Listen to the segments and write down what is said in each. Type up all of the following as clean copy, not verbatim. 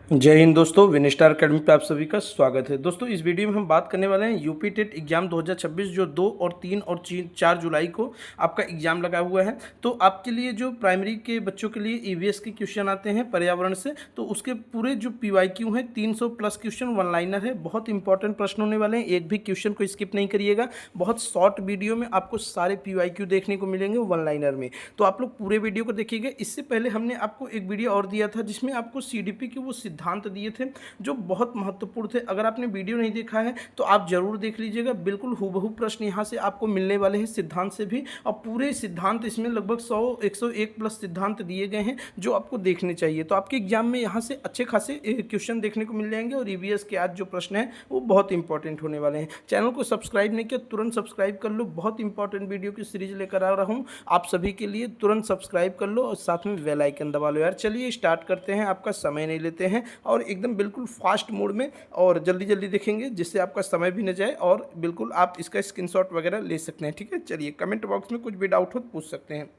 जय हिंद दोस्तों, विनिस्टार अकेडमी पे आप सभी का स्वागत है। दोस्तों इस वीडियो में हम बात करने वाले हैं यूपी टेट एग्जाम 2026 जो 2 और 3 और 4 जुलाई को आपका एग्जाम लगा हुआ है। तो आपके लिए जो प्राइमरी के बच्चों के लिए ईवीएस के क्वेश्चन आते हैं पर्यावरण से, तो उसके पूरे जो पीवाईक्यू हैं 300 प्लस क्वेश्चन वन लाइनर है। बहुत इंपॉर्टेंट प्रश्न होने वाले हैं, एक भी क्वेश्चन को स्किप नहीं करिएगा। बहुत शॉर्ट वीडियो में आपको सारे पीवाईक्यू देखने को मिलेंगे वन लाइनर में, तो आप लोग पूरे वीडियो को देखिएगा। इससे पहले हमने आपको एक वीडियो और दिया था जिसमें आपको सीडीपी के वो सिद्धांत दिए थे जो बहुत महत्वपूर्ण थे। अगर आपने वीडियो नहीं देखा है तो आप जरूर देख लीजिएगा। बिल्कुल हूबहू प्रश्न यहाँ से आपको मिलने वाले हैं सिद्धांत से भी, और पूरे सिद्धांत इसमें लगभग 101 प्लस सिद्धांत दिए गए हैं जो आपको देखने चाहिए। तो आपके एग्जाम में यहाँ से अच्छे खासे क्वेश्चन देखने को मिल जाएंगे, और ईवीएस के आज जो प्रश्न है वो बहुत इंपॉर्टेंट होने वाले हैं। चैनल को सब्सक्राइब नहीं किया तुरंत सब्सक्राइब कर लो, बहुत इंपॉर्टेंट वीडियो की सीरीज लेकर आ रहा हूँ आप सभी के लिए। तुरंत सब्सक्राइब कर लो और साथ में बेल आइकन दबा लो यार। चलिए स्टार्ट करते हैं, आपका समय नहीं लेते हैं और एकदम बिल्कुल फास्ट मोड में और जल्दी जल्दी देखेंगे जिससे आपका समय भी न जाए, और बिल्कुल आप इसका स्क्रीनशॉट वगैरह ले सकते हैं। ठीक है, चलिए कमेंट बॉक्स में कुछ भी डाउट हो तो पूछ सकते हैं।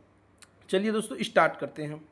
चलिए दोस्तों स्टार्ट करते हैं।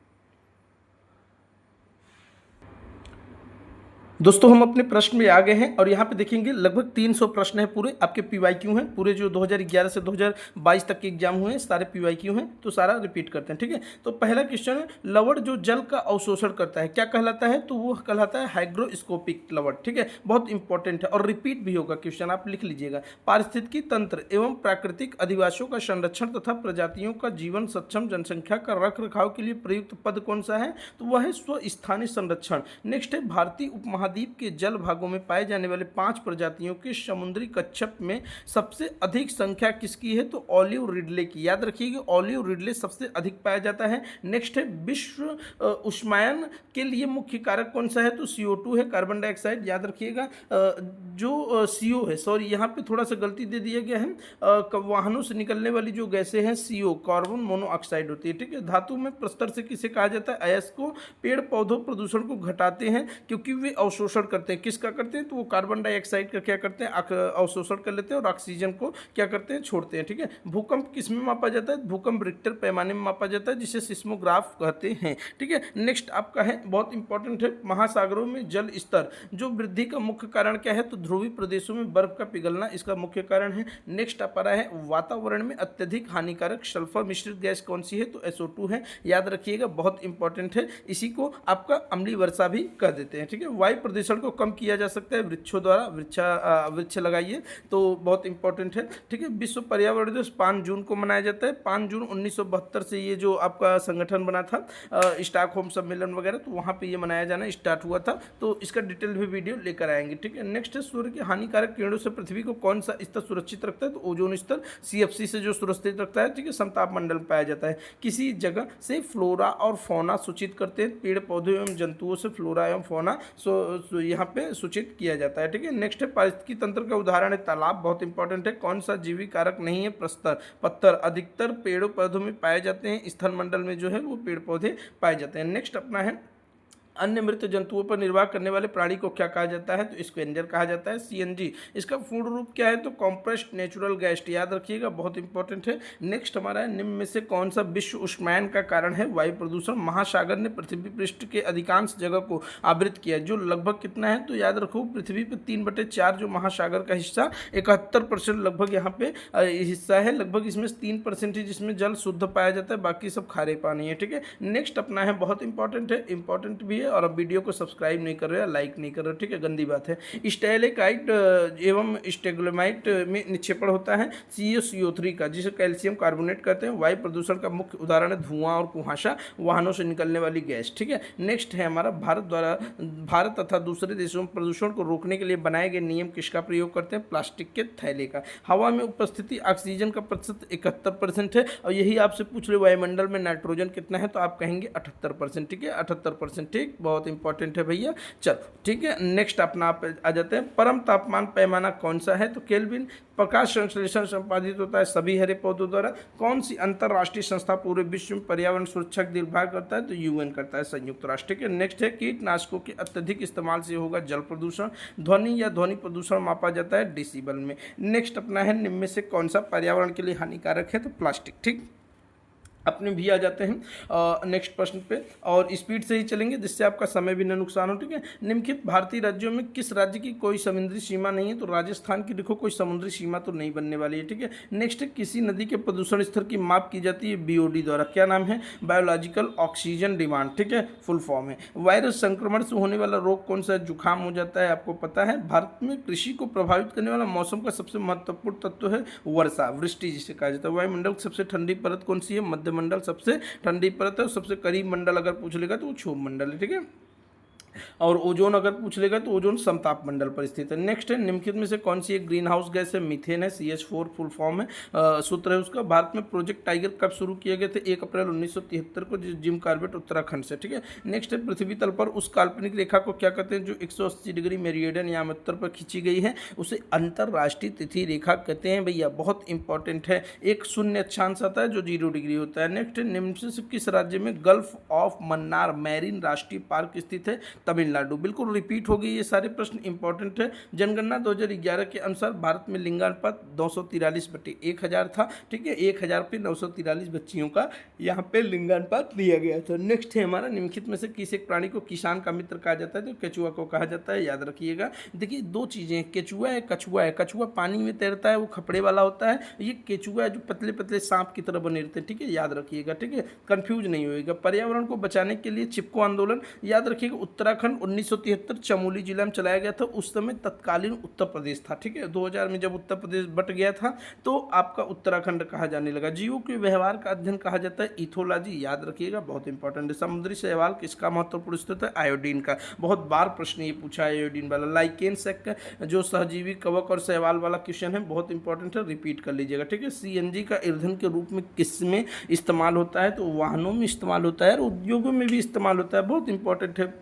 दोस्तों हम अपने प्रश्न में आ गए हैं और यहाँ पे देखेंगे लगभग 300 प्रश्न है, पूरे आपके पीवाईक्यू हैं। पूरे जो 2011 से 2022 तक के एग्जाम हुए हैं सारे पीवाईक्यू हैं, तो सारा रिपीट करते हैं। ठीक है, तो पहला क्वेश्चन है, लवण जो जल का अवशोषण करता है क्या कहलाता है? तो वो कहलाता है हाइग्रोस्कोपिक लवण। ठीक है, बहुत इंपॉर्टेंट है और रिपीट भी होगा क्वेश्चन, आप लिख लीजिएगा। पारिस्थितिकी तंत्र एवं प्राकृतिक अधिवासियों का संरक्षण तथा प्रजातियों का जीवन सक्षम जनसंख्या का रख रखाव के लिए प्रयुक्त पद कौन सा है? तो वह है स्वस्थानीय संरक्षण। नेक्स्ट है, भारतीय उपमहाद्वीप के जल भागों में पाए जाने वाले 5 प्रजातियों के समुद्री कच्छप में सबसे अधिक संख्या किसकी है? तो ऑलिव रिडले की। याद रखिएगा, ऑलिव रिडले सबसे अधिक पाया जाता है। नेक्स्ट है, विश्व उष्मायन के लिए मुख्य कारक कौन सा है? तो CO2 है, कार्बन डाइऑक्साइड। याद रखिएगा, जो CO है, सॉरी यहाँ पे थोड़ा सा गलती दे दिया गया है, वाहनों से निकलने वाली जो गैसें हैं CO कार्बन मोनोऑक्साइड होती है। ठीक है, धातु में प्रस्तर से किसे कहा जाता है? अयस्क को। पेड़ पौधों प्रदूषण को घटाते हैं क्योंकि वे अवशोषण करते हैं। किसका करते हैं? तो वो कार्बन डाइऑक्साइड का क्या करते हैं? अवशोषण कर लेते हैं और ऑक्सीजन को क्या करते हैं? छोड़ते हैं। ठीक है, भूकंप किस में मापा जाता है? भूकंप रिक्टर पैमाने में मापा जाता है जिसे सिस्मोग्राफ कहते हैं। ठीक है, नेक्स्ट आपका है, बहुत इंपॉर्टेंट है, महासागरों में जल स्तर जो वृद्धि का मुख्य कारण क्या है? तो ध्रुवीय प्रदेशों में बर्फ का पिघलना इसका मुख्य कारण है। नेक्स्ट आप आ रहा है, वातावरण में अत्यधिक हानिकारक सल्फर मिश्रित गैस कौन सी है? तो SO2 है। याद रखिएगा, बहुत इंपॉर्टेंट है, इसी को आपका अम्लीय वर्षा भी कह देते हैं। ठीक है, वायु प्रदूषण को कम किया जा सकता है वृक्षों द्वारा, वृक्ष लगाइए, तो बहुत इंपॉर्टेंट है। ठीक है, विश्व पर्यावरण दिवस 5 जून को मनाया जाता है। 5 जून 1972 से ये जो आपका संगठन बना था, स्टॉकहोम सम्मेलन वगैरह, तो वहाँ पे ये मनाया जाना स्टार्ट हुआ था, तो इसका डिटेल भी वीडियो लेकर आएंगे। ठीक है, नेक्स्ट है, सूर्य के हानिकारक किरणों से पृथ्वी को कौन सा स्तर सुरक्षित रखता है? तो ओजोन स्तर CFC से जो सुरक्षित रखता है। ठीक है, समताप मंडल में पाया जाता है। किसी जगह से फ्लोरा और फौना सूचित करते हैं, पेड़ पौधे एवं जंतुओं से फ्लोरा एवं फौना यहाँ पे सूचित किया जाता है। ठीक है, नेक्स्ट है, पारिस्थितिकी तंत्र का उदाहरण है तालाब। बहुत इंपॉर्टेंट है, कौन सा जीवी कारक नहीं है? प्रस्तर पत्थर। अधिकतर पेड़ों पौधों में पाए जाते हैं, स्थल मंडल में जो है वो पेड़ पौधे पाए जाते हैं। नेक्स्ट अपना है, अन्य मृत जंतुओं पर निर्वाह करने वाले प्राणी को क्या कहा जाता है? तो स्क्वेंजर कहा जाता है। CNG इसका पूर्ण रूप क्या है? तो कॉम्प्रेस्ड नेचुरल गैस। याद रखिएगा, बहुत इंपॉर्टेंट है। नेक्स्ट हमारा है, निम्न में से कौन सा विश्व उष्मायन का कारण है? वायु प्रदूषण। महासागर ने पृथ्वी पृष्ठ के अधिकांश जगह को आवृत किया, जो लगभग कितना है? तो याद रखो, पृथ्वी पर 3/4 जो महासागर का हिस्सा, 71% लगभग यहाँ पे हिस्सा है। लगभग इसमें 3% ही जिसमें जल शुद्ध पाया जाता है, बाकी सब खारे पानी है। ठीक है, नेक्स्ट अपना है, बहुत इंपॉर्टेंट है, इंपॉर्टेंट भी है, और अब वीडियो को सब्सक्राइब नहीं कर रहे हो, लाइक नहीं कर रहे हो। ठीक है, गंदी बात है। स्टेलेकाइट एवं स्टेग्माइट में निक्षेपण होता है CO3 का, जिसे कैल्शियम कार्बोनेट कहते हैं। वायु प्रदूषण का मुख्य उदाहरण है धुआं और कुहासा, वाहनों से निकलने वाली गैस। ठीक है, नेक्स्ट है हमारा, भारत तथा दूसरे देशों में प्रदूषण को रोकने के लिए बनाए गए नियम किसका प्रयोग करते हैं? प्लास्टिक के थैले का। हवा में उपस्थिति ऑक्सीजन का प्रतिशत 71% है, और यही आपसे पूछ ले वायुमंडल में नाइट्रोजन कितना है? तो आप कहेंगे 78%। ठीक है, 78%। ठीक, बहुत इंपॉर्टेंट है भैया। चलो ठीक है, नेक्स्ट अपना आप आ जाते हैं, परम तापमान पैमाना कौन सा है? तो केल्विन। प्रकाश संश्लेषण संपादित होता है सभी हरे पौधों द्वारा। कौन सी अंतरराष्ट्रीय संस्था पूरे विश्व में पर्यावरण सुरक्षा की देखभाल करता है? तो UN करता है, संयुक्त राष्ट्र के। नेक्स्ट है, कीटनाशकों के अत्यधिक इस्तेमाल से होगा जल प्रदूषण। ध्वनि या ध्वनि प्रदूषण मापा जाता है डेसिबल में। नेक्स्ट अपना है, निम्न में से कौन सा पर्यावरण के लिए हानिकारक है? तो प्लास्टिक। ठीक, अपने भी आ जाते हैं नेक्स्ट प्रश्न पे, और स्पीड से ही चलेंगे जिससे आपका समय भी न नुकसान हो। ठीक है, निम्नलिखित भारतीय राज्यों में किस राज्य की कोई समुद्री सीमा नहीं है? तो राजस्थान की देखो कोई समुद्री सीमा तो नहीं बनने वाली है। ठीक है, नेक्स्ट, किसी नदी के प्रदूषण स्तर की माप की जाती है बीओडी द्वारा, क्या नाम है? Biological oxygen demand. ठीक है, फुल फॉर्म है। वायरस संक्रमण से होने वाला रोग कौन सा है? जुकाम हो जाता है, आपको पता है। भारत में कृषि को प्रभावित करने वाला मौसम का सबसे महत्वपूर्ण तत्व है वर्षा, वृष्टि जिसे कहा जाता है। वायुमंडल की सबसे ठंडी परत कौन सी है? मध्य मंडल सबसे ठंडी परत है। सबसे करीब मंडल अगर पूछ लेगा तो वो क्षोभ मंडल है। ठीक है, और ओजोन अगर पूछ लेगा तो ओजोन समताप मंडल पर स्थित है। नेक्स्ट है, निम्नलिखित में से कौन सी एक ग्रीन हाउस गैस है? मीथेन है, CH4 फुल फॉर्म है, सूत्र है उसका। भारत में प्रोजेक्ट टाइगर कब शुरू किए गए थे? 1 अप्रैल 1973 को, जिम कॉर्बेट उत्तराखंड से। ठीक है, नेक्स्ट है, पृथ्वी तल पर उस काल्पनिक रेखा को क्या कहते हैं जो 180 डिग्री मेरिडियन या उत्तर पर खींची गई है? उसे अंतरराष्ट्रीय तिथि रेखा कहते हैं भैया, बहुत इंपॉर्टेंट है। एक शून्य अक्षांश आता है जो 0 डिग्री होता है। नेक्स्ट, निम्न से किस राज्य में गल्फ ऑफ मन्नार मैरीन राष्ट्रीय पार्क स्थित है? तमिलनाडु। बिल्कुल रिपीट हो गई, ये सारे प्रश्न इंपॉर्टेंट है। जनगणना 2011 के अनुसार भारत में लिंगानुपात 243/1000 था। ठीक है, 1000 पे 943 बच्चियों का यहाँ पे लिंगानुपात दिया गया था। नेक्स्ट है हमारा, निम्नलिखित में से किस एक प्राणी को किसान का मित्र कहा जाता है? तो केचुआ को कहा जाता है, याद रखिएगा। देखिए दो चीजें, केचुआ है, कछुआ है। कछुआ पानी में तैरता है, वो खपड़े वाला होता है। ये केचुआ है जो पतले पतले सांप की तरह बने रहते हैं। ठीक है, याद रखिएगा। ठीक है, कंफ्यूज नहीं होएगा। पर्यावरण को बचाने के लिए चिपको आंदोलन, याद रखिएगा, उत्तराखंड 1973 चमोली जिला में चलाया गया था। उस समय तत्कालीन उत्तर प्रदेश था। ठीक है, 2000 में जब उत्तर प्रदेश बट गया था तो आपका उत्तराखंड कहा जाने लगा। जीवों के व्यवहार का अध्ययन कहा जाता है इथोलॉजी, याद रखिएगा, बहुत इंपॉर्टेंट है। समुद्री शैवाल किसका महत्वपूर्ण स्रोत है? आयोडीन का। बहुत बार प्रश्न ये पूछा है आयोडीन वाला। लाइकेन सेक जो सहजीवी कवक और शैवाल वाला क्वेश्चन है, बहुत इंपॉर्टेंट है, रिपीट कर लीजिएगा। ठीक है, CNG का ईंधन के रूप में किसमें इस्तेमाल होता है? तो वाहनों में इस्तेमाल होता है और उद्योगों में भी इस्तेमाल होता है, बहुत इंपॉर्टेंट है।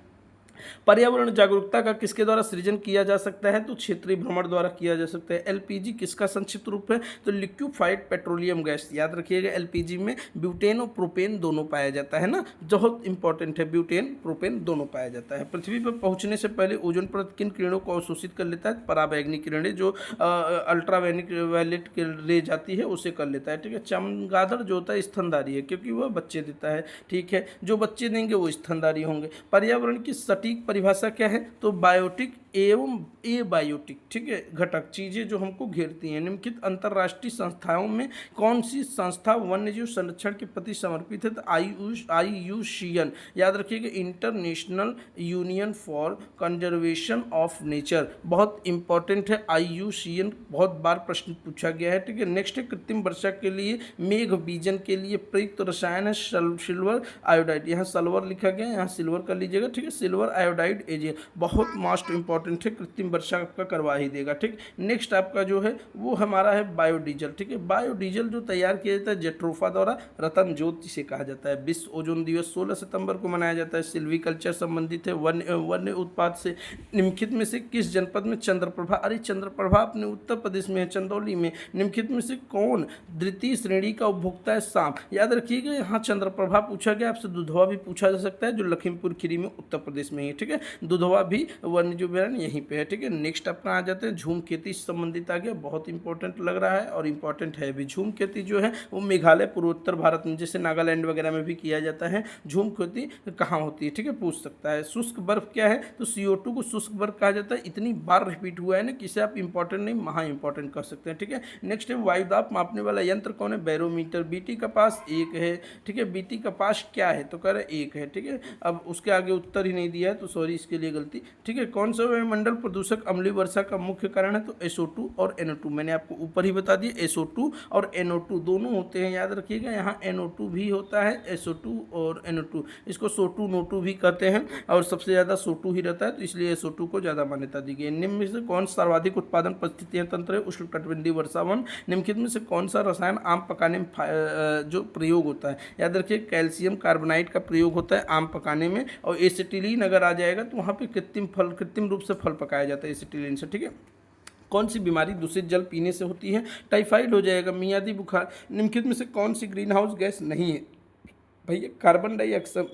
पर्यावरण जागरूकता का किसके द्वारा सृजन किया जा सकता है? तो क्षेत्रीय भ्रमण द्वारा किया जा सकता है। LPG किसका संक्षिप्त रूप है? तो लिक्विफाइड पेट्रोलियम गैस, याद रखिएगा। LPG में ब्यूटेन और प्रोपेन दोनों पाया जाता है ना, बहुत इंपॉर्टेंट है, ब्यूटेन प्रोपेन दोनों पाया जाता है। पृथ्वी पर पहुंचने से पहले ओजोन परत किन किरणों को अवशोषित कर लेता है? पराबैंगनी किरणें, जो अल्ट्रावायलेट रे जाती है उसे कर लेता है। ठीक है, चमगादड़ जो होता है स्तनधारी है क्योंकि वह बच्चे देता है। ठीक है, जो बच्चे देंगे वो स्तनधारी होंगे। पर्यावरण की सटीक परिभाषा क्या है? तो बायोटिक एवं एबायोटिक, ठीक है, घटक चीजें जो हमको घेरती हैं। निम्नलिखित अंतर्राष्ट्रीय संस्थाओं में कौन सी संस्था वन्यजीव संरक्षण के प्रति समर्पित है? तो IUCN, याद रखिएगा, international union for conservation of nature, बहुत इंपॉर्टेंट है IUCN, बहुत बार प्रश्न पूछा गया है। ठीक है, नेक्स्ट है, कृत्रिम वर्षा के लिए मेघ बीजन के लिए प्रयुक्त रसायन है सिल्वर आयोडाइड, यहाँ सल्वर लिखा गया है, यहाँ सिल्वर कर लीजिएगा। ठीक है, सिल्वर आयोडाइड एजे, बहुत मोस्ट इंपॉर्टेंट है, कृत्रिम वर्षा आपका करवा ही देगा। ठीक, नेक्स्ट आपका जो है वो हमारा है बायोडीजल। ठीक है, बायोडीजल जो तैयार किया जाता है जेट्रोफा द्वारा, रतन ज्योत जिसे कहा जाता है। विश्व ओजोन दिवस 16 सितंबर को मनाया जाता है। सिल्वीकल्चर संबंधित है वन्य उत्पाद से। निम्नलिखित में से किस जनपद में चंद्रप्रभा, अरे चंद्रप्रभा अपने उत्तर प्रदेश में है, चंदौली में। निम्नलिखित में से कौन द्वितीय श्रेणी का उपभोक्ता है? सांप, याद रखिएगा, यहाँ चंद्रप्रभा पूछा गया, आपसे दुधवा भी पूछा जा सकता है जो लखीमपुर खीरी में उत्तर प्रदेश में है। ठीक है, दुधवा भी वन्य जो यहीं पे है। ठीक है, नेक्स्ट अपना आ जाते हैं झूम खेती से संबंधित आ गया, बहुत इंपॉर्टेंट लग रहा है और इंपॉर्टेंट है भी। झूम खेती जो है वो मेघालय पूर्वोत्तर भारत में, जैसे नागालैंड वगैरह में भी किया जाता है। झूम खेती कहाँ होती है? ठीक है, पूछ सकता है। शुष्क बर्फ क्या है? तो CO2 को शुष्क बर्फ कहा जाता है। इतनी बार रिपीट हुआ है ना कि इसे आप इंपॉर्टेंट नहीं महा इंपॉर्टेंट कर सकते हैं। ठीक है, नेक्स्ट है, वायुदाब मापने वाला यंत्र कौन है? बैरोमीटर। BT का पास 1 है। ठीक है, BT का पास क्या है? तो कह रहे 1 है। ठीक है, अब उसके आगे उत्तर ही नहीं दिया है तो सॉरी इसके लिए गलती। ठीक है, कौन सा वायुमंडल प्रदूषक अम्लीय वर्षा का मुख्य कारण है? तो SO2 और NO2, मैंने आपको ऊपर ही बता दिया, SO2 और NO2 दोनों होते हैं, याद रखिएगा। यहाँ NO2 भी होता है, SO2 और NO2, इसको SO2 NO2 भी कहते हैं और सबसे ज़्यादा SO2 ही रहता है तो इसलिए SO2 को ज़्यादा मान्यता दी गई है। निम्न में से कौन सर्वाधिक उत्पादन परिस्थितियाँ तंत्र है? उष्णकटिबंधीय वर्षावन। निम्नलिखित में से कौन सा रसायन आम पकाने में जो प्रयोग होता है? याद रखिए, कैल्शियम कार्बोनाइड का प्रयोग होता है आम पकाने में, और एसिटिलीन अगर आ जाएगा तो वहाँ पे कृत्रिम रूप से फल पकाया जाता है एसिटिलीन से। ठीक है, कौन सी बीमारी दूषित जल पीने से होती है? टाइफाइड हो जाएगा, मियादी बुखार। निम्नलिखित में से कौन सी ग्रीन हाउस गैस नहीं है? भैया कार्बन डाइऑक्साइड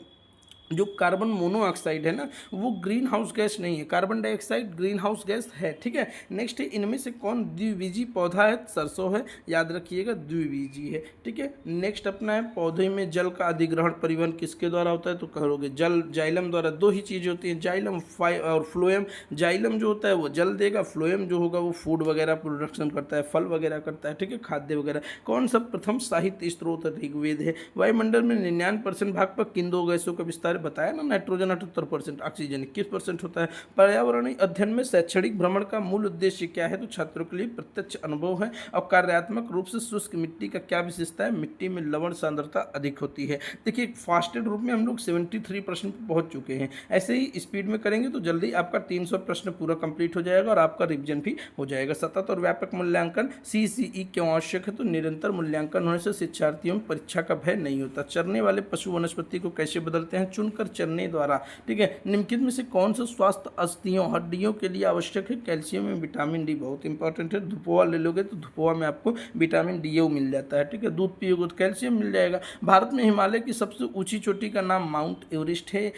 जो कार्बन मोनोऑक्साइड है ना, वो ग्रीन हाउस गैस नहीं है, carbon dioxide green house gas है, ठीक है। नेक्स्ट है, इनमें से कौन द्विबीजी पौधा है? सरसों है, याद रखिएगा द्विबीजी है, ठीक है। नेक्स्ट अपना है, पौधे में जल का अधिग्रहण परिवहन किसके द्वारा होता है? तो कहोगे जल, जाइलम द्वारा। दो ही चीज़ें होती हैं, जाइलम और फ्लोएम। जाइलम जो होता है वो जल देगा, फ्लोएम जो होगा वो फूड वगैरह प्रोडक्शन करता है, फल वगैरह करता है, ठीक है, खाद्य वगैरह। कौन सा प्रथम साहित्य स्रोत ऋग्वेद है। वायुमंडल में 99% भाग पर किन दो गैसों का विस्तार बताया ना, नाइट्रोजन 78%, ऑक्सीजन 21% होता है। पर्यावरणीय अध्ययन में शैक्षणिक भ्रमण का मूल उद्देश्य क्या है? तो छात्रों के लिए प्रत्यक्ष अनुभव है। और कार्यात्मक रूप से शुष्क मिट्टी का क्या विशेषता है? मिट्टी में लवण सांद्रता अधिक होती है। देखिए फास्टेड रूप में हम लोग 73 प्रश्न पर पहुंच चुके हैं। ऐसे ही स्पीड में करेंगे तो जल्दी आपका 300 प्रश्न पूरा कंप्लीट हो जाएगा और आपका रिवीजन भी हो जाएगा। सतत और व्यापक मूल्यांकन CCE क्यों आवश्यक है? तो निरंतर मूल्यांकन होने से शिक्षार्थियों में परीक्षा का भय नहीं होता। चरने वाले पशु वनस्पति को कैसे बदलते हैं? चुनकर चरने द्वारा, ठीक है। निम्नलिखित में से कौन सा स्वास्थ्य अस्थियों हड्डियों के लिए आवश्यक है? कैल्शियम में विटामिन डी बहुत इंपॉर्टेंट है। धुपोआ ले लोगे तो धुपोआ में आपको विटामिन डी मिल जाता है, ठीक है। दूध पियोगे तो कैल्शियम मिल जाएगा। भारत में हिमालय की सबसे ऊंची चोटी का नाम माउंट एवरेस्ट है।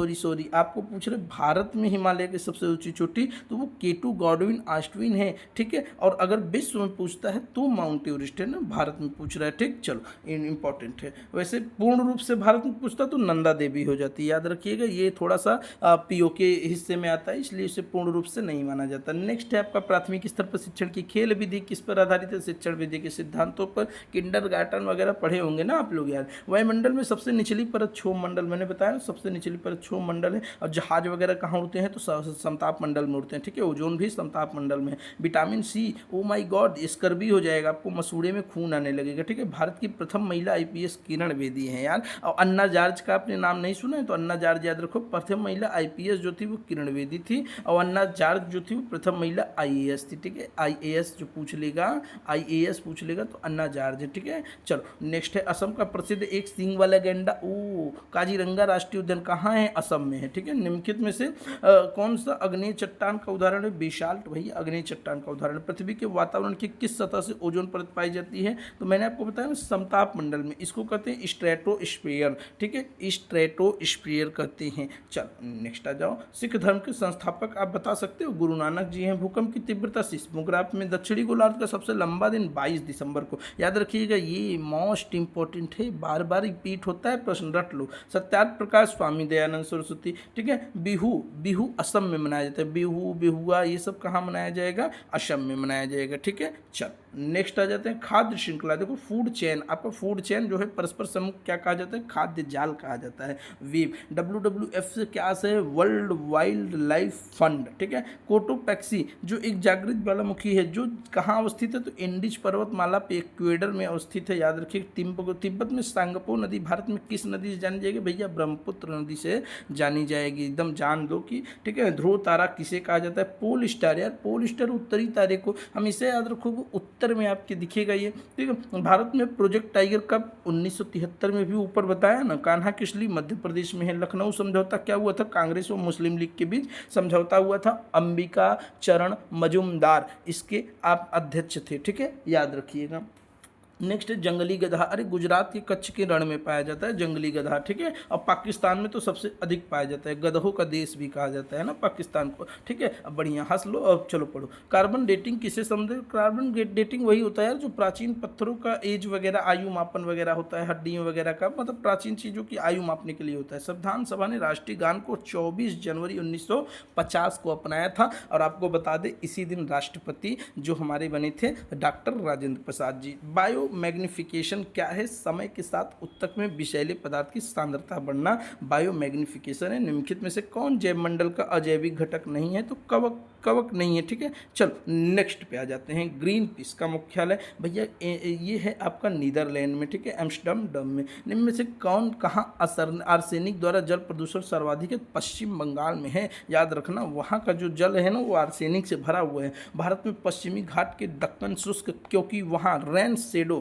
सॉरी आपको पूछ रहे भारत में हिमालय की सबसे ऊंची चोटी, तो वो केटू गॉडविन ऑस्टिन है, ठीक है। और अगर विश्व में पूछता है तो माउंट एवरेस्ट है ना, भारत में पूछ रहा है, ठीक। चलो इंपॉर्टेंट है। वैसे पूर्ण रूप से भारत में पूछता तो नंदा देवी हो जाती है, याद रखिएगा। ये थोड़ा सा PO के हिस्से में आता है, इसलिए इसे पूर्ण रूप से नहीं माना जाता। नेक्स्ट है आपका प्राथमिक स्तर पर शिक्षण की खेल विधि किस पर आधारित है? शिक्षण विधि के सिद्धांतों पर। किंडरगार्टन वगैरह पढ़े होंगे ना आप लोग यार। वायुमंडल में सबसे निचली परत क्षोभ मंडल, मैंने बताया सबसे निचली परत क्षोभ मंडल है। और जहाज वगैरह कहाँ उड़ते हैं? तो समताप मंडल में उड़ते हैं, ठीक है। ओजोन भी समताप मंडल में है। विटामिन C, ओ माई गॉड, स्कर्वी हो जाएगा, आपको मसूड़े में खून आने लगेगा, ठीक है। भारत की प्रथम महिला IPS किरण बेदी हैं यार। और अन्ना जार्ज का आपने नाम नहीं सुना है? तो अन्ना जार्ज याद रखो, प्रथम महिला IPS जो थी वो किरण बेदी थी। और अन्ना जार्ज जो थी वो प्रथम महिला IAS थी, ठीक है। IAS जो पूछ लेगा, IAS पूछ लेगा तो अन्ना जार्ज है, ठीक है। चलो नेक्स्ट है, असम का प्रसिद्ध एक सींग वाला गैंडा काजीरंगा राष्ट्रीय उद्यान कहाँ है? असम में है, ठीक है। निम्नलिखित में से कौन सा अग्नेय चट्टान का उदाहरण है? बेसाल्ट भैया अग्नेय चट्टान का उदाहरण। पृथ्वी के वातावरण की किस सतह से ओजोन परत पाई जाती है? तो मैंने आपको बताया ना, समताप मंडल में। इसको कहते हैं स्ट्रेटोस्फीयर, ठीक है, स्ट्रेटोस्फीयर कहते हैं। चलो नेक्स्ट आ जाओ। सिख धर्म के संस्थापक आप बता सकते हो? गुरु नानक जी हैं। भूकंप की तीव्रता सिस्मोग्राफ में। दक्षिणी गोलार्ध का सबसे लंबा दिन 22 दिसंबर को, याद रखिएगा, ये मोस्ट इंपॉर्टेंट है, बार बार रिपीट होता है, प्रश्न रट लो। सत्यार्थ प्रकाश स्वामी दयानंद सरस्वती, ठीक है। बिहू असम में मनाया जाता है। बिहुआ ये सब कहाँ मनाया जाएगा? असम में मनाया जाएगा, ठीक है। चल नेक्स्ट आ जाते हैं, खाद्य श्रृंखला। देखो फूड चेन, आपका फूड चेन जो है परस्पर समूह क्या कहा जाता है? खाद्य जाल कहा जाता है। वीव, WWF से क्या है? वर्ल्ड वाइल्ड लाइफ फंड, ठीक है। कोटोपैक्सी जो एक जागृत ज्वालामुखी है, जो कहाँ अवस्थित है? तो एंडीज पर्वतमाला पे इक्वेडर में अवस्थित है, याद रखिए। तिब्बत में सांगपो नदी भारत में किस नदी से जानी जाएगी? भैया ब्रह्मपुत्र नदी से जानी जाएगी, एकदम जान दो कि, ठीक है। ध्रुव तारा किसे कहा जाता है? पोल स्टार, यार पोल स्टार उत्तरी तारे को, हम इसे याद रखो, वो उत्तर में आपके दिखेगा ये, ठीक है। भारत में प्रोजेक्ट टाइगर कब? 1973 में भी ऊपर बताया ना। कान्हा किसली मध्य प्रदेश में है। लखनऊ समझौता क्या हुआ था? कांग्रेस और मुस्लिम लीग के बीच समझौता हुआ था। अंबिका चरण मजूमदार इसके आप अध्यक्ष थे, ठीक है, याद रखिएगा। नेक्स्ट है जंगली गधा। अरे गुजरात के कच्छ के रण में पाया जाता है जंगली गधा, ठीक है। और पाकिस्तान में तो सबसे अधिक पाया जाता है, गधों का देश भी कहा जाता है ना पाकिस्तान को, ठीक है। अब बढ़िया हंस लो। अब चलो पढ़ो। कार्बन डेटिंग किसे समझे? कार्बन डेटिंग वही होता है यार जो प्राचीन पत्थरों का एज वगैरह, आयु मापन वगैरह होता है, हड्डियों वगैरह का, मतलब प्राचीन चीज़ों की आयु मापने के लिए होता है। संविधान सभा ने राष्ट्रीय गान को 24 जनवरी 1950 को अपनाया था। और आपको बता दें इसी दिन राष्ट्रपति जो हमारे बने थे doctor Rajendra Prasad ji. Bio magnification क्या है? समय के साथ उत्तक में विषैले पदार्थ की सांद्रता बढ़ना बायो मैग्निफिकेशन है। निम्नलिखित में से कौन जैव मंडल का अजैविक घटक नहीं है? तो कवक नहीं है, ठीक है। चलो नेक्स्ट पे आ जाते हैं। ग्रीन पीस का मुख्यालय भैया ये है आपका नीदरलैंड में, ठीक है, एम्स्टर्डम में। निम्न में से कौन कहाँ आर्सेनिक द्वारा जल प्रदूषण सर्वाधिक है? पश्चिम बंगाल में है, याद रखना। वहाँ का जो जल है ना वो आर्सेनिक से भरा हुआ है। भारत में पश्चिमी घाट के दक्कन शुष्क, क्योंकि वहाँ रेन शेडो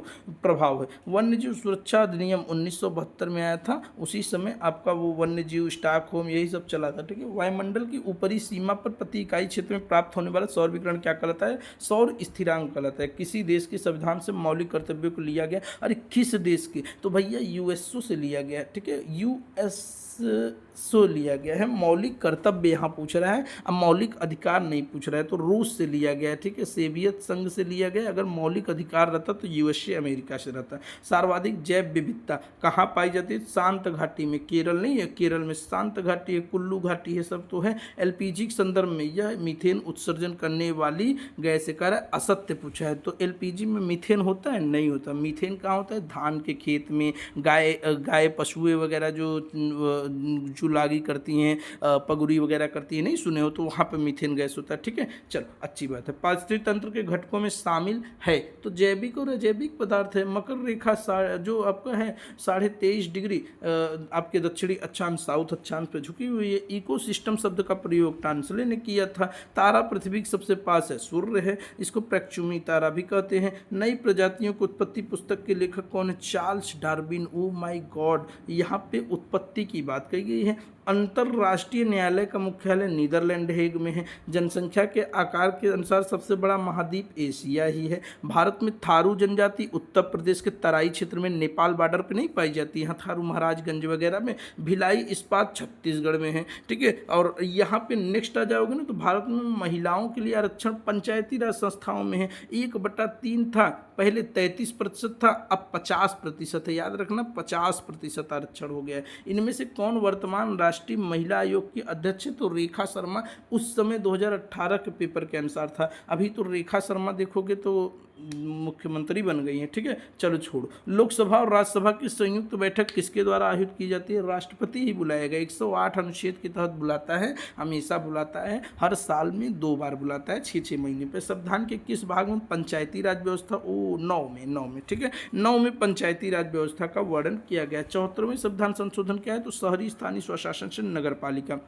प्रभाव है। वन्यजीव सुरक्षा अधिनियम 1972 में आया था, उसी समय आपका वो वन्यजीव स्टॉक होम यही सब चला था, ठीक है। वायुमंडल की ऊपरी सीमा पर प्रति इकाई क्षेत्र क्षेत्र में प्राप्त होने वाला सौर विकिरण क्या कहलाता है? सौर स्थिरांक कहलाता है। किसी देश के संविधान से मौलिक कर्तव्यों को लिया गया। अरे किस देश के? तो भैया यूएसओ से लिया गया, ठीक है, यूएसओ लिया गया है। मौलिक कर्तव्य यहाँ पूछ रहा है, अब मौलिक अधिकार नहीं पूछ रहा है, तो रूस से लिया गया है, ठीक है, सोवियत संघ से लिया गया। अगर मौलिक अधिकार रहता तो यूएसए अमेरिका से रहता। सर्वाधिक जैव विविधता कहाँ पाई जाती है? शांत घाटी में। केरल नहीं है, केरल में शांत घाटी है, कुल्लू घाटी है, सब तो है। एलपीजी के संदर्भ में यह मीथेन उत्सर्जन करने वाली गैस है। असत्य पूछा है, तो एलपीजी में मीथेन होता है? नहीं होता। मीथेन कहाँ होता है? धान के खेत में, गाय पशुएं वगैरह जो चुलागी करती हैं, पगुरी वगैरह करती हैं, नहीं सुने हो, तो वहाँ पे मीथेन गैस होता है, ठीक है। चलो अच्छी बात है। पारिस्थितिकी तंत्र के घटकों में शामिल है, तो जैविक और अजैविक पदार्थ है। मकर रेखा जो आपका है 23.5 डिग्री आपके दक्षिणी अक्षांश साउथ अक्षांश पे झुकी हुई है। इकोसिस्टम शब्द का प्रयोग टांसले ने किया था। तारा पृथ्वी के सबसे पास है, सूर्य है, इसको प्रक्षुमी तारा भी कहते हैं। नई प्रजातियों की उत्पत्ति पुस्तक के लेखक कौन है? Charles Darwin. Oh my God, यहाँ पे उत्पत्ति की बात कही गई है। अंतर्राष्ट्रीय न्यायालय का मुख्यालय नीदरलैंड हेग में है। जनसंख्या के आकार के अनुसार सबसे बड़ा महाद्वीप एशिया ही है। भारत में थारू जनजाति उत्तर प्रदेश के तराई क्षेत्र में नेपाल बॉर्डर पे नहीं पाई जाती, यहाँ थारू महाराजगंज वगैरह में। भिलाई इस्पात छत्तीसगढ़ में है, ठीक है। और यहाँ पे नेक्स्ट आ जाओगे ना, तो भारत में महिलाओं के लिए आरक्षण पंचायती राज संस्थाओं में है। 1/3 था, पहले 33% था, अब 50% है। याद रखना 50% आरक्षण हो गया है। इनमें से कौन वर्तमान राष्ट्रीय महिला आयोग की अध्यक्ष है? तो रेखा शर्मा। उस समय 2018 के पेपर के अनुसार था। अभी तो रेखा शर्मा देखोगे तो मुख्यमंत्री बन गई हैं, ठीक है। चलो छोड़ो। लोकसभा और राज्यसभा की संयुक्त बैठक किसके द्वारा आयोजित की जाती है? राष्ट्रपति ही बुलाएगा। 108 अनुच्छेद के तहत बुलाता है, हमेशा बुलाता है, हर साल में 2 बार बुलाता है, 6-6 महीने पे। संविधान के किस भाग में पंचायती राज व्यवस्था? 9 में, ठीक है, 9 में पंचायती राज व्यवस्था का वर्णन किया गया। 74वें संविधान संशोधन क्या है? तो शहरी स्थानीय स्वशासन से नगर पालिका।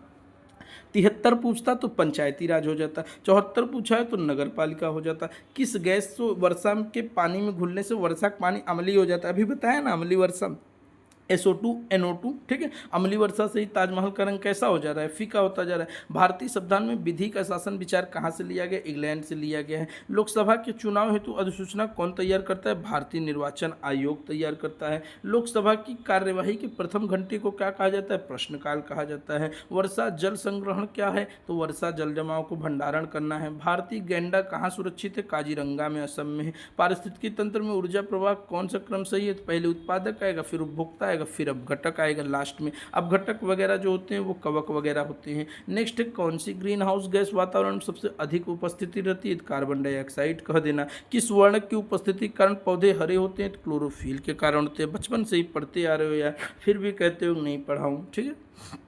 73 पूछता तो पंचायती राज हो जाता। 74 पूछा है तो नगर पालिका हो जाता। किस गैस को वर्षा के पानी में घुलने से वर्षा का पानी अम्लीय हो जाता है? अभी बताया ना, अम्लीय वर्षा, SO2 NO2, ठीक है। अम्लीय वर्षा से ही ताजमहल का रंग कैसा हो जा रहा है? फीका होता जा रहा है। भारतीय संविधान में विधि का शासन विचार कहाँ से लिया गया? इंग्लैंड से लिया गया है। लोकसभा के चुनाव हेतु अधिसूचना कौन तैयार करता है? भारतीय निर्वाचन आयोग तैयार करता है। लोकसभा की कार्यवाही के प्रथम घंटे को क्या कहा जाता है? प्रश्नकाल कहा जाता है। वर्षा जल संग्रहण क्या है? तो वर्षा जल जमाव को भंडारण करना है। भारतीय गैंडा कहाँ सुरक्षित है? काजीरंगा में, असम में है। पारिस्थितिकी तंत्र में ऊर्जा प्रवाह कौन सा क्रम सही है? तो पहले उत्पादक आएगा, फिर उपभोक्ता, फिर अब घटक आएगा लास्ट में। अब घटक वगैरह जो होते हैं वो कवक वगैरह होते हैं। नेक्स्ट है, कौन सी ग्रीन हाउस गैस वातावरण में सबसे अधिक उपस्थिति रहती है? कार्बन डाइऑक्साइड कह देना। किस वर्णक की उपस्थिति के कारण पौधे हरे होते हैं? तो क्लोरोफिल के कारण होते हैं। बचपन से ही पढ़ते आ रहे हो यार, फिर भी कहते हो नहीं पढ़ाऊँ, ठीक है।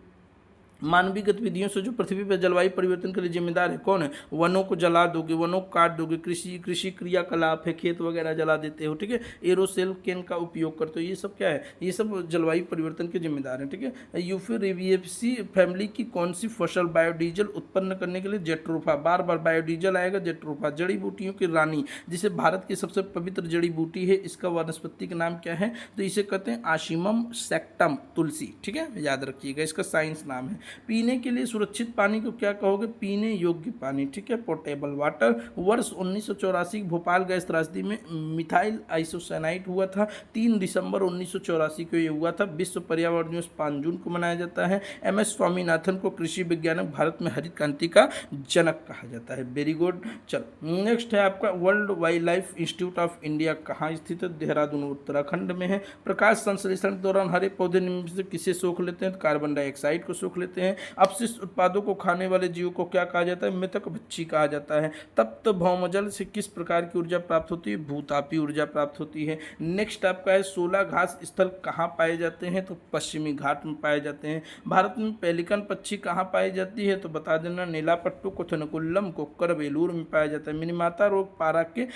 मानवीय गतिविधियों से जो पृथ्वी पर जलवायु परिवर्तन के लिए जिम्मेदार है, कौन है? वनों को जला दोगे, वनों को काट दोगे, कृषि क्रियाकलाप है, खेत वगैरह जला देते हो, ठीक है। एरोसेल केन का उपयोग करते हो, ये सब क्या है? ये सब जलवायु परिवर्तन के जिम्मेदार हैं, ठीक है। यूफोरेबिएसी फैमिली की कौन सी फसल बायोडीजल उत्पन्न करने के लिए? जेट्रोफा। बार बार बायोडीजल आएगा, जेट्रोफा। जड़ी बूटियों की रानी, जिसे भारत की सबसे पवित्र जड़ी बूटी है, इसका वनस्पति का नाम क्या है? तो इसे कहते हैं आशिमम सेक्टम, तुलसी, ठीक है, याद रखिएगा, इसका साइंस नाम है। पीने के लिए सुरक्षित पानी को क्या कहोगे? पीने योग्य पानी, ठीक है, पोर्टेबल वाटर। वर्ष 1984 भोपाल गैस त्रासदी में मिथाइल आइसोसाइनाइड हुआ था। 3 दिसंबर 1984 को ये हुआ था। विश्व पर्यावरण दिवस 5 जून को मनाया जाता है। MS स्वामीनाथन को कृषि वैज्ञानिक, भारत में हरित क्रांति का जनक कहा जाता है। Very good. चलो नेक्स्ट है आपका, world wild life institute of India कहाँ स्थित है? देहरादून, उत्तराखंड में है। प्रकाश संश्लेषण के दौरान हरे पौधे निम्न से किसे सोख लेते हैं? कार्बन डाइऑक्साइड को सोख लेते हैं। अपशिष्ट उत्पादों को खाने वाले जीवों को क्या कहा जाता है? मृतक भक्षी कहा जाता है। तप्त भौमजल से किस प्रकार की ऊर्जा प्राप्त होती है? भूतापी ऊर्जा प्राप्त होती है। नेक्स्ट आपका है, 16 घास स्थल कहाँ पाए जाते हैं? तो पश्चिमी घाट में पाए जाते हैं। भारत में पेलिकन पक्षी कहाँ पाई जाती है? तो बता देना, नीलापट्टू, कुथनकुल्लम, कोक्कर, बेलूर में पाया जाता है। मिनीमाता रोग पारा के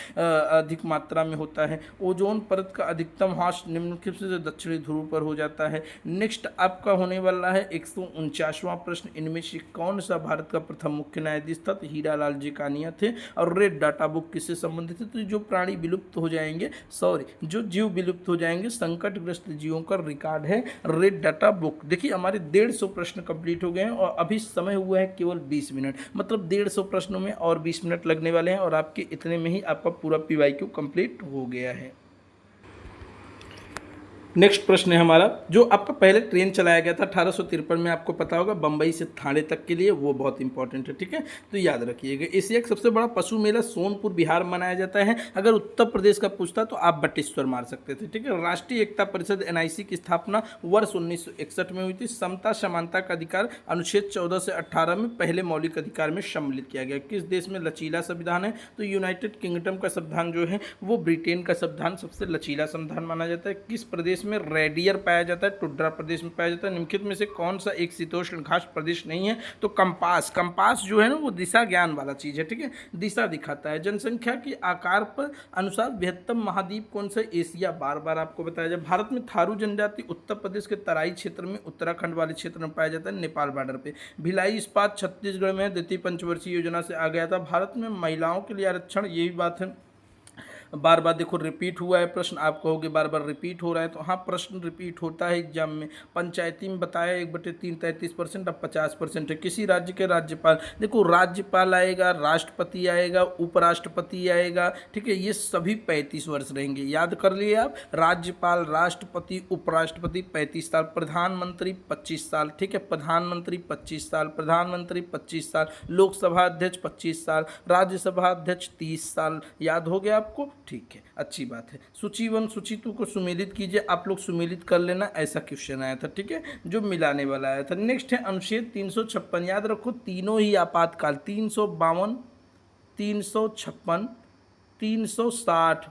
अधिक मात्रा में होता है। ओजोन परत का अधिकतम ह्रास निम्नलिखित से दक्षिणी ध्रुव पर हो जाता है। नेक्स्ट आपका होने वाला है 149 50वां प्रश्न, इनमें से कौन सा भारत का प्रथम मुख्य न्यायाधीश था? तो हीरालाल जेकानिया थे। और रेड डाटा बुक किससे संबंधित है? तो जो प्राणी विलुप्त हो जाएंगे, जो जीव विलुप्त हो जाएंगे, संकटग्रस्त जीवों का रिकॉर्ड है रेड डाटा बुक। देखिए हमारे 150 प्रश्न कंप्लीट हो गए हैं और अभी समय हुआ है केवल 20 मिनट, मतलब 150 प्रश्नों में और 20 मिनट लगने वाले हैं और आपके इतने में ही आपका पूरा PYQ कंप्लीट हो गया है। नेक्स्ट प्रश्न है हमारा, जो आपका पहले ट्रेन चलाया गया था 1853 में, आपको पता होगा, बम्बई से थाने तक के लिए, वो बहुत इंपॉर्टेंट है, ठीक है, तो याद रखिएगा। एशिया का सबसे बड़ा पशु मेला सोनपुर बिहार मनाया जाता है। अगर उत्तर प्रदेश का पूछता तो आप बटेश्वर मार सकते थे, ठीक है। राष्ट्रीय एकता परिषद NIC की स्थापना वर्ष 1961 में हुई थी। समता समानता का अधिकार अनुच्छेद 14 से 18 में पहले मौलिक अधिकार में सम्मिलित किया गया। किस देश में लचीला संविधान है? तो यूनाइटेड किंगडम का संविधान जो है वो ब्रिटेन का संविधान सबसे लचीला संविधान माना जाता है। किस प्रदेश में रेडियर पाया जाता है? टुड्रा प्रदेश में पाया जाता है। निम्नलिखित में से कौन सा एक शीतोष्ण घास प्रदेश नहीं है? तो कंपास जो है ना वो दिशा ज्ञान वाला चीज है, ठीक है, दिशा दिखाता है। जनसंख्या के आकार पर अनुसार बृहत्तम महाद्वीप कौन सा? एशिया। बार बार आपको बताया जाए। भारत में थारू जनजाति उत्तर प्रदेश के तराई क्षेत्र में, उत्तराखंड वाले क्षेत्र में पाया जाता है, नेपाल बॉर्डर पे। भिलाई इस्पात छत्तीसगढ़ में द्वितीय पंचवर्षीय योजना से आ गया था। भारत में महिलाओं के लिए आरक्षण, यही बात है, बार बार देखो रिपीट हुआ है प्रश्न, आप कहोगे बार बार रिपीट हो रहा है, तो हाँ प्रश्न रिपीट होता है एग्जाम में। पंचायती में बताया 1/3 33%, अब 50% है। किसी राज्य के राज्यपाल, देखो राज्यपाल आएगा, राष्ट्रपति आएगा, उपराष्ट्रपति आएगा, ठीक है, ये सभी 35 वर्ष रहेंगे, याद कर लिए आप। राज्यपाल, राष्ट्रपति, उपराष्ट्रपति 35 साल, प्रधानमंत्री 25 साल, ठीक है, प्रधानमंत्री 25 साल, प्रधानमंत्री 25 साल, लोकसभा अध्यक्ष 25 साल, राज्यसभा अध्यक्ष 30 साल। याद हो गया आपको? ठीक है, अच्छी बात है। सूची 1 सूची 2 को सुमेलित कीजिए, आप लोग सुमेलित कर लेना, ऐसा क्वेश्चन आया था, ठीक है, जो मिलाने वाला आया था। नेक्स्ट है अनुच्छेद 356, याद रखो तीनों ही आपातकाल, 352, 356, 360,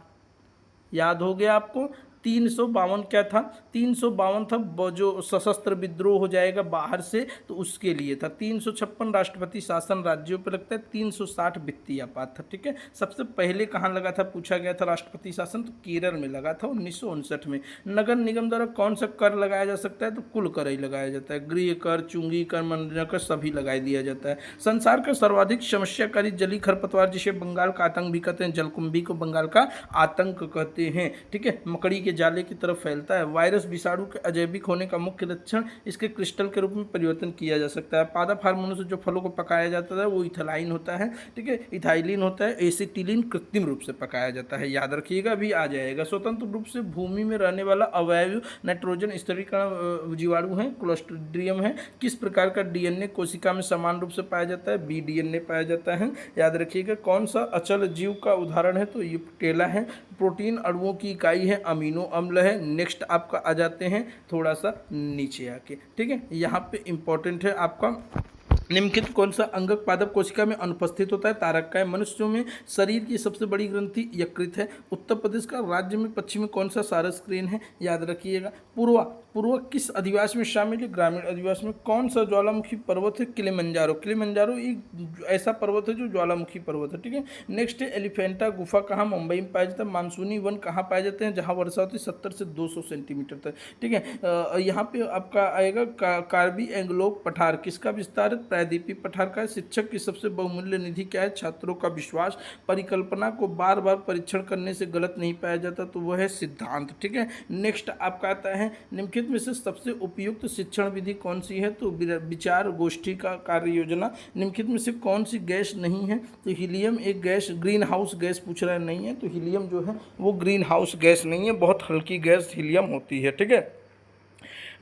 याद हो गया आपको। 352 क्या था? 352 था जो सशस्त्र विद्रोह हो जाएगा बाहर से, तो उसके लिए था। 356 राष्ट्रपति शासन राज्यों पर लगता है। 360 वित्तीय आपात था, ठीक है। सबसे पहले कहाँ लगा था पूछा गया था राष्ट्रपति शासन? तो केरल में लगा था 1959 में। नगर निगम द्वारा कौन सा कर लगाया जा सकता है? तो कुल कर ही लगाया जाता है। गृह कर, चुंगी कर, मनोरंजन कर सभी लगा दिया जाता है। संसार का सर्वाधिक समस्याकारी जलीय खरपतवार, जिसे बंगाल का आतंक भी कहते हैं, जलकुंभी को बंगाल का आतंक कहते हैं, ठीक है, मकड़ी के जाले की तरफ फैलता है। वायरस विषाणु के अजैविक होने का मुख्य लक्षण, इसके क्रिस्टल के रूप में परिवर्तन किया जा सकता है। पादप हार्मोनों से जो फलों को पकाया जाता है वो इथाइलिन होता है, ठीक है, इथाइलिन होता है। एसिटिलीन कृत्रिम रूप से पकाया जाता है, याद रखिएगा, अभी आ जाएगा। स्वतंत्र रूप से भूमि में रहने वाला अवयव नाइट्रोजन स्थिरीकरण जीवाणु है, क्लोस्ट्रिडियम है। किस प्रकार का DNA कोशिका में समान रूप से पाया जाता है? BDNA पाया जाता है, याद रखिएगा। कौन सा अचल जीव का उदाहरण है? तो यूपटेला है। प्रोटीन अणुओं की इकाई है, अमीनो अम्ल है। नेक्स्ट आपका आ जाते हैं थोड़ा सा नीचे आके, ठीक है, यहाँ पे इंपॉर्टेंट है आपका, निम्नलिखित कौन सा अंगक पादप कोशिका में अनुपस्थित होता है? तारक। मनुष्यों में शरीर की सबसे बड़ी ग्रंथि यकृत है। उत्तर प्रदेश का राज्य में पश्चिम में कौन सा सारस क्रेन है? याद रखिएगा। पूर्वा किस अधिवास में शामिल है? ग्रामीण अधिवास में। कौन सा ज्वालामुखी पर्वत है? किलिमंजारो। किलिमंजारो एक ऐसा पर्वत है जो ज्वालामुखी पर्वत है, ठीक है। नेक्स्ट है एलिफेंटा गुफा कहाँ? मुंबई में पाया जाता है। मानसूनी वन कहाँ पाए जाते हैं? जहाँ वर्षा होती है 70 से 200 सेंटीमीटर तक, ठीक है। यहाँ पे आपका आएगा कार्बी एंगलोक पठार, किसका विस्तार है? प्रायद्वीपीय पठार का है। शिक्षक की सबसे बहुमूल्य निधि क्या है? छात्रों का विश्वास। परिकल्पना को बार बार परीक्षण करने से गलत नहीं पाया जाता, तो वह है सिद्धांत, ठीक है। नेक्स्ट आपका आता है निम्नलिखित में से सबसे उपयुक्त शिक्षण विधि कौन सी है? तो विचार गोष्ठी का कार्य योजना। निम्नलिखित में से कौन सी गैस नहीं है? तो हीलियम एक गैस, ग्रीन हाउस गैस पूछ रहा है, नहीं है, तो हीलियम जो है वो ग्रीन हाउस गैस नहीं है, बहुत हल्की गैस हीलियम होती है, ठीक है।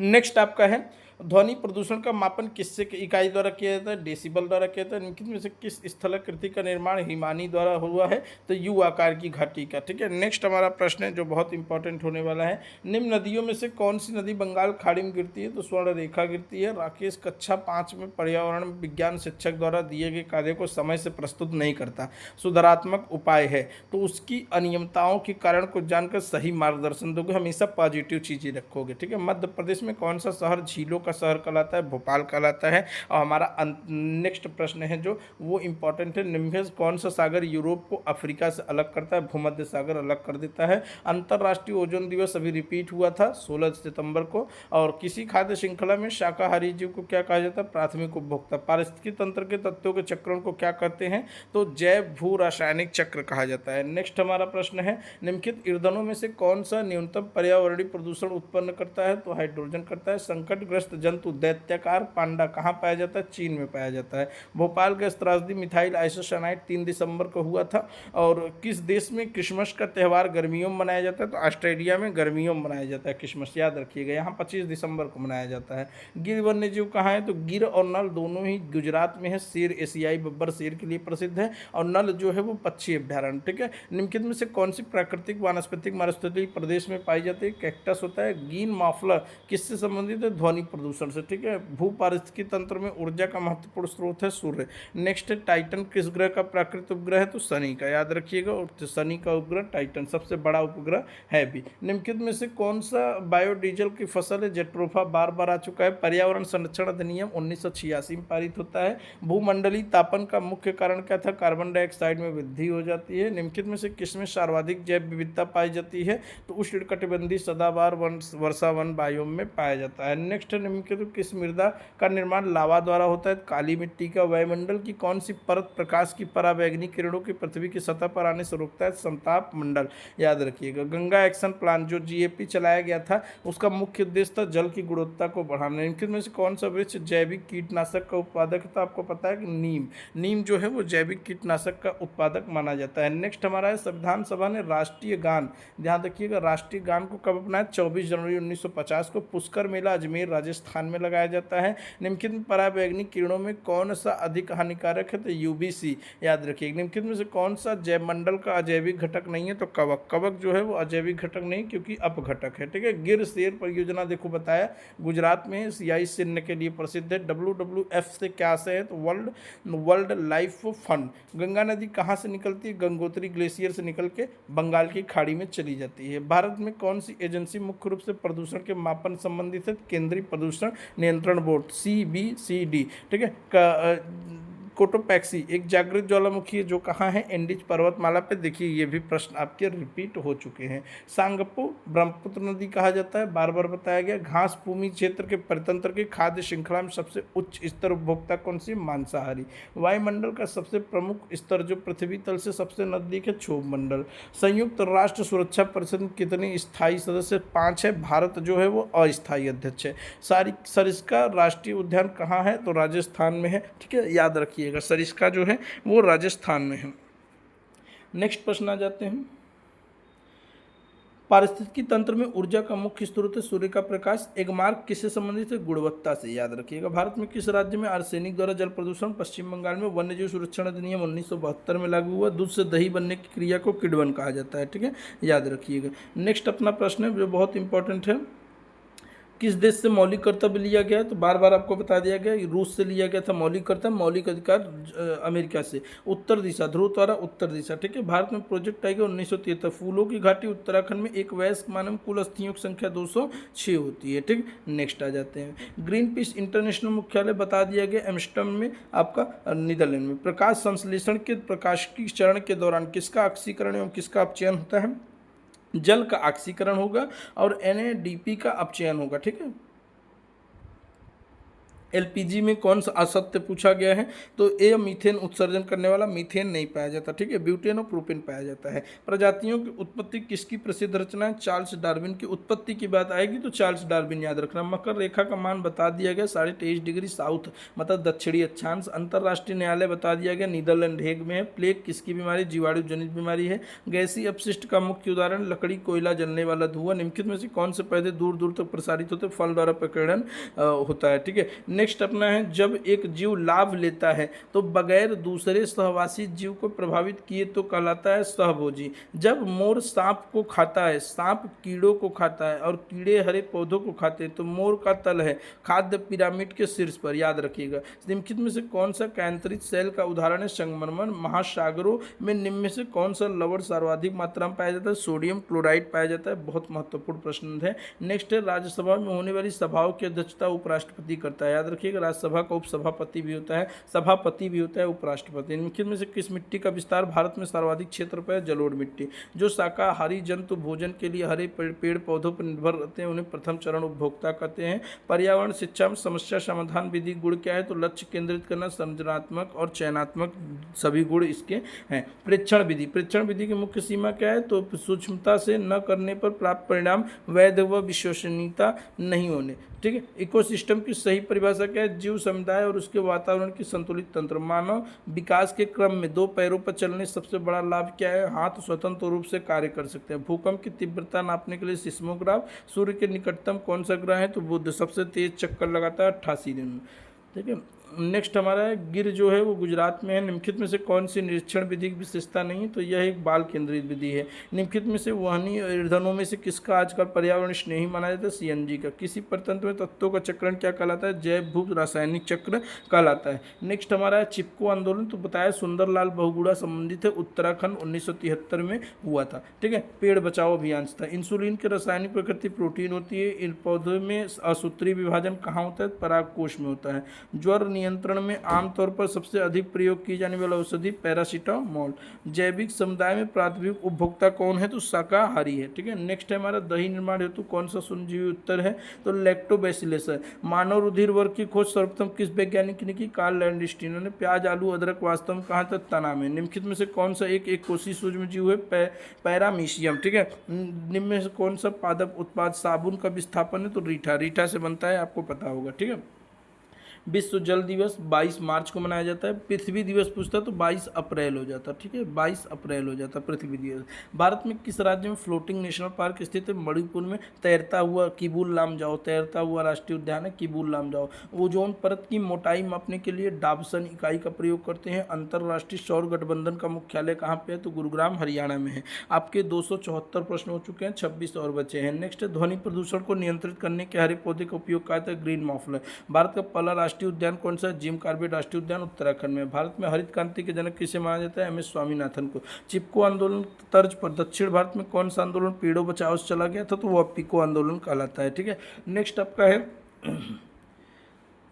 नेक्स्ट आपका है ध्वनि प्रदूषण का मापन किससे इकाई द्वारा किया जाता है? डेसिबल द्वारा किया जाता है। निम्नलिखित में से किस स्थलाकृति का निर्माण हिमानी द्वारा हुआ है? तो U आकार की घाटी का, ठीक है। नेक्स्ट हमारा प्रश्न है जो बहुत इंपॉर्टेंट होने वाला है, निम्न नदियों में से कौन सी नदी बंगाल खाड़ी में गिरती है? तो स्वर्ण रेखा गिरती है। राकेश कक्षा 5 में पर्यावरण विज्ञान शिक्षक द्वारा दिए गए कार्य को समय से प्रस्तुत नहीं करता, सुधारात्मक उपाय है, तो उसकी अनियमितताओं के कारण को जानकर सही मार्गदर्शन दोगे, हमेशा पॉजिटिव चीज़ें रखोगे, ठीक है। मध्य प्रदेश में कौन सा शहर झीलों का शहर कहलाता है? भोपाल कहलाता है। और हमारा नेक्स्ट प्रश्न है जो वो इम्पॉर्टेंट है, निम्न में से कौन सा सागर यूरोप को अफ्रीका से अलग करता है? भूमध्य सागर अलग कर देता है। अंतर्राष्ट्रीय ओजोन दिवस अभी रिपीट हुआ था 16 सितंबर को। और किसी खाद्य श्रृंखला में शाकाहारी जीव को क्या कहा जाता है? प्राथमिक उपभोक्ता। पारिस्थितिकी तंत्र के तत्वों के चक्रण को क्या कहते हैं? तो जैव भू रासायनिक चक्र कहा जाता है। नेक्स्ट हमारा प्रश्न है, निम्नलिखित ईंधनों में से कौन सा न्यूनतम पर्यावरणीय प्रदूषण उत्पन्न करता है? तो हाइड्रोजन करता है। संकटग्रस्त जंतु दैत्याकार पांडा कहाँ पाया जाता है? चीन में पाया जाता है। भोपाल गैस त्रासदी मिथाइल आइसोसाइनाइड 3 दिसंबर को हुआ था। और किस देश में क्रिसमस का त्यौहार गर्मियों में मनाया जाता है? तो ऑस्ट्रेलिया में गर्मियों में मनाया जाता है क्रिसमस, याद रखिएगा। यहाँ 25 दिसंबर को मनाया जाता है। गिर वन्यजीव कहाँ है? तो गिर और नल दोनों ही गुजरात में है। शेर एशियाई बब्बर शेर के लिए प्रसिद्ध है और नल जो है वो पक्षी अभ्यारण्य, ठीक है। निम्नलिखित में से कौन सी प्राकृतिक वानस्पतिक मरुस्थलीय प्रदेश में पाई जाती है? कैक्टस होता है। ग्रीन मफलर किससे संबंधित है? ध्वनि प्रदूषण से, ठीक है। भू पारिस्थितिकी तंत्र में ऊर्जा का महत्वपूर्ण स्रोत है सूर्य। नेक्स्ट टाइटन किस ग्रह का प्राकृतिक उपग्रह है? तो शनि का, याद रखिएगा। और शनि का उपग्रह टाइटन सबसे बड़ा उपग्रह है भी। निम्नलिखित में से कौन सा बायोडीजल की फसल है? जेट्रोफा, बार बार आ चुका है। पर्यावरण संरक्षण अधिनियम 1986 में पारित होता है। भूमंडलीय तापन का मुख्य कारण क्या था? कार्बन डाइऑक्साइड में वृद्धि हो जाती है। निम्नलिखित में से किसमें सर्वाधिक जैव विविधता पाई जाती है? तो उष्णकटिबंधीय सदाबहार वन वर्षा वन बायोम में पाया जाता है। नेक्स्ट, निम्नलिखित किस मृदा का निर्माण लावा द्वारा होता है? काली मिट्टी का। वायुमंडल की कौन सी परत प्रकाश की पराबैंगनी किरणों की पृथ्वी की सतह पर आने से रोकता है? समताप मंडल, याद रखिएगा। गंगा एक्शन प्लान जो जीएपी चलाया गया था उसका मुख्य उद्देश्य था जल की गुणवत्ता को बढ़ाना। निम्नलिखित में से कौन सा वृक्ष जैविक कीटनाशक का उत्पादक था? आपको पता है कि नीम जो है वो जैविक कीटनाशक का उत्पादक माना जाता है। नेक्स्ट हमारा है, संविधान सभा ने राष्ट्रीय गान, ध्यान रखिएगा, राष्ट्रीय गान को कब अपनाया? 24 जनवरी 1950 को। पुष्कर मेला अजमेर राजस्थान में लगाया जाता है। निम्नलिखित में पराबैंगनी किरणों में कौन सा अधिक हानिकारक है? तो यूवीसी, याद रखिएगा। निम्नलिखित में से कौन सा जैवमंडल का अजैविक घटक नहीं है? तो कवक। कवक जो है वो अजैविक घटक नहीं क्योंकि अपघटक है, ठीक है। गिर शेर परियोजना देखो बताया गुजरात में सियाई सैन्य के लिए प्रसिद्ध है। WWF से क्या से है? तो वर्ल्ड लाइफ फंड। गंगा नदी कहाँ से निकलती है? गंगोत्री ग्लेशियर से निकल के बंगाल की खाड़ी में चली जाती है। भारत में कौन सी एजेंसी मुख्य रूप से प्रदूषण के मापन संबंधित है? केंद्रीय प्रदूषण नियंत्रण बोर्ड, CBCD, ठीक है। कोटोपैक्सी एक जागृत ज्वालामुखी है जो कहाँ है? एंडीज पर्वतमाला पे। देखिए ये भी प्रश्न आपके रिपीट हो चुके हैं। सांगपो ब्रह्मपुत्र नदी कहा जाता है, बार बार बताया गया। घास भूमि क्षेत्र के परितंत्र की खाद्य श्रृंखला में सबसे उच्च स्तर उपभोक्ता कौन सी? मांसाहारी। वायुमंडल का सबसे प्रमुख स्तर जो पृथ्वी तल से सबसे नजदीक है? क्षोभ मंडल। संयुक्त राष्ट्र सुरक्षा परिषद में कितने स्थायी सदस्य? 5 है। भारत जो है वो अस्थायी अध्यक्ष है। सरिस्का राष्ट्रीय उद्यान कहाँ है? तो राजस्थान में है, ठीक है, याद रखिए। सरिस्का जो है वो राजस्थान में है। नेक्स्ट प्रश्न आ जाते हैं। पारिस्थितिकी तंत्र में ऊर्जा का मुख्य स्रोत है सूर्य का प्रकाश। एगमार्क किससे संबंधित है? गुणवत्ता से, याद रखिएगा। भारत में किस राज्य में आर्सेनिक द्वारा जल प्रदूषण? पश्चिम बंगाल में। वन्यजीव संरक्षण अधिनियम 1972 में लागू हुआ। दूध से दही बनने की क्रिया को किण्वन कहा जाता है, ठीक है, याद रखिएगा। नेक्स्ट अपना प्रश्न है जो बहुत इंपॉर्टेंट है, किस देश से मौलिक कर्तव्य लिया गया है? तो बार बार आपको बता दिया गया, रूस से लिया गया था मौलिक कर्तव्य। मौलिक अधिकार अमेरिका से। उत्तर दिशा, ध्रुव तारा उत्तर दिशा, ठीक है। भारत में प्रोजेक्ट टाइगर 1973। फूलों की घाटी उत्तराखंड में एक वयस्क मानव कुल अस्थियों की संख्या 206 होती है, ठीक। नेक्स्ट आ जाते हैं। ग्रीन पीस इंटरनेशनल मुख्यालय बता दिया गया एम्स्टर्डम में, आपका नीदरलैंड में। प्रकाश संश्लेषण के प्रकाशिकी चरण के दौरान किसका ऑक्सीकरण एवं किसका अपचयन होता है? जल का ऑक्सीकरण होगा और NADP का अपचयन होगा, ठीक है। LPG में कौन सा असत्य पूछा गया है? तो ए मीथेन उत्सर्जन करने वाला मीथेन नहीं पाया जाता, ठीक है। ब्यूटेन और प्रोपेन पाया जाता है। प्रजातियों की उत्पत्ति किसकी प्रसिद्ध रचना है? चार्ल्स डार्विन की। उत्पत्ति की बात आएगी तो चार्ल्स डार्विन याद रखना। मकर रेखा का मान बता दिया गया 23.5 डिग्री साउथ, मतलब दक्षिणी अक्षांश। अंतर्राष्ट्रीय न्यायालय बता दिया गया नीदरलैंड हेग में है। प्लेग किसकी बीमारी? जीवाणु जनित बीमारी है। गैसीय अपशिष्ट का मुख्य उदाहरण लकड़ी, कोयला, जलने वाला धुआं। निम्नलिखित में से कौन से पौधे दूर दूर तक प्रसारित होते? फल द्वारा प्रकीर्णन होता है, ठीक है। नेक्स्ट अपना है, जब एक जीव लाभ लेता है तो बगैर दूसरे सहवासी जीव को प्रभावित किए तो कहलाता है सहभोजी। जब मोर सांप को खाता है, सांप कीड़ों को खाता है और कीड़े हरे पौधों को खाते हैं तो मोर का तल है खाद्य पिरामिड के शीर्ष पर, याद रखिएगा। निम्नलिखित में से कौन सा कैंतरित सेल का उदाहरण है? संगमरमर। महासागरों में निम्न में से कौन सा लवण सर्वाधिक मात्रा में पाया जाता है? सोडियम क्लोराइड पाया जाता है। बहुत महत्वपूर्ण प्रश्न है। नेक्स्ट है, राज्यसभा में होने वाली सभाओं की अध्यक्षता उपराष्ट्रपति करता है, याद रखिएगा। राज्यसभा का उपसभापति भी होता है, सभापति भी होता है, उपराष्ट्रपति। निम्नलिखित में से किस मिट्टी का विस्तार भारत में सर्वाधिक क्षेत्र पर है? जलोढ़ मिट्टी। जो शाकाहारी जंतु भोजन के लिए हरे पेड़ पौधों पर निर्भर रहते हैं उन्हें प्रथम चरण उपभोक्ता कहते हैं। पर्यावरण शिक्षा में समस्या समाधान विधि गुण क्या है? तो लक्ष्य केंद्रित करना, सृजनात्मक और चयनात्मक सभी गुण इसके हैं। प्रेक्षण विधि, प्रेक्षण विधि की मुख्य सीमा क्या है? तो सूक्ष्मता से न करने पर प्राप्त परिणाम वैध व विश्वसनीयता नहीं होने। ठीक है। इकोसिस्टम की सही परिभाषा क्या है? जीव समुदाय और उसके वातावरण की संतुलित तंत्र। मानव विकास के क्रम में दो पैरों पर चलने सबसे बड़ा लाभ क्या है? हाथ स्वतंत्र रूप से कार्य कर सकते हैं। भूकंप की तीव्रता नापने के लिए सिस्मोग्राफ। सूर्य के निकटतम कौन सा ग्रह है? तो बुध। सबसे तेज चक्कर लगाता है 88 दिन में। ठीक है। नेक्स्ट हमारा है, गिर जो है वो गुजरात में है। निम्नलिखित में से कौन सी निरीक्षण विधि की विशेषता नहीं है? तो यह एक बाल केंद्रित विधि है। निम्नलिखित में से वहनी ईंधनों में से किसका आजकल पर्यावरण स्नेही माना जाता है? सीएनजी का। किसी परतंत्र में तत्वों का चक्रण क्या कहलाता है? जैव भू रासायनिक चक्र कहलाता है। नेक्स्ट हमारा है, चिपको आंदोलन। तो बताया सुंदरलाल बहुगुणा संबंधित है, उत्तराखंड 1973 में हुआ था। ठीक है। पेड़ बचाओ अभियान था। इंसुलिन की रासायनिक प्रकृति प्रोटीन होती है। इन पौधों में असूत्री विभाजन कहाँ होता है? परागकोश में होता है। ज्वर नियंत्रण में आमतौर पर सबसे अधिक प्रयोग की जाने वाली औषधि पैरासीटामोल। जैविक समुदाय में प्राथमिक उपभोक्ता कौन है? तो शाकाहारी है। ठीक है। नेक्स्ट है हमारा, दही निर्माण हेतु कौन सा सुनजीवी उत्तर है? तो लैक्टोबैसिलस है। मानव रुधिर वर्ग की खोज सर्वप्रथम किस वैज्ञानिक ने की? कार्ल लैंडस्टीनर ने। प्याज आलू अदरक वास्तव में कहाँ तक तना में? निम्नलिखित में से कौन सा एक कोषीय सूक्ष्मजीव है? पैरामीशियम। ठीक है। निम्न में से कौन सा पादप उत्पाद साबुन का विस्थापन है? तो रीठा। रीठा से बनता है, आपको पता होगा। ठीक है। विश्व जल दिवस 22 मार्च को मनाया जाता है। पृथ्वी दिवस पूछता है तो 22 अप्रैल हो जाता है। ठीक है। 22 अप्रैल हो जाता है पृथ्वी दिवस। भारत में किस राज्य में फ्लोटिंग नेशनल पार्क स्थित है? मणिपुर में। तैरता हुआ किबुल लामजाओ, तैरता हुआ राष्ट्रीय उद्यान है किबुल लामजाओ। ओजोन परत की मोटाई मापने के लिए डाबसन इकाई का प्रयोग करते हैं। अंतर्राष्ट्रीय सौर गठबंधन का मुख्यालय कहाँ पे है? तो गुरुग्राम हरियाणा में है। आपके 274 प्रश्न हो चुके हैं, 26 और बचे हैं। नेक्स्ट, ध्वनि प्रदूषण को नियंत्रित करने के हरे पौधे का उपयोग किया जाता है? Green muffler. भारत का पहला राष्ट्रीय उद्यान कौन सा? जिम कॉर्बेट राष्ट्रीय उद्यान उत्तराखंड में। भारत में हरित क्रांति के जनक किसे माना जाता है? एमएस स्वामीनाथन को। चिपको आंदोलन तर्ज पर दक्षिण भारत में कौन सा आंदोलन पेड़ों बचाओ से चला गया था? तो वह पिको आंदोलन कहलाता है। ठीक है। नेक्स्ट आपका है,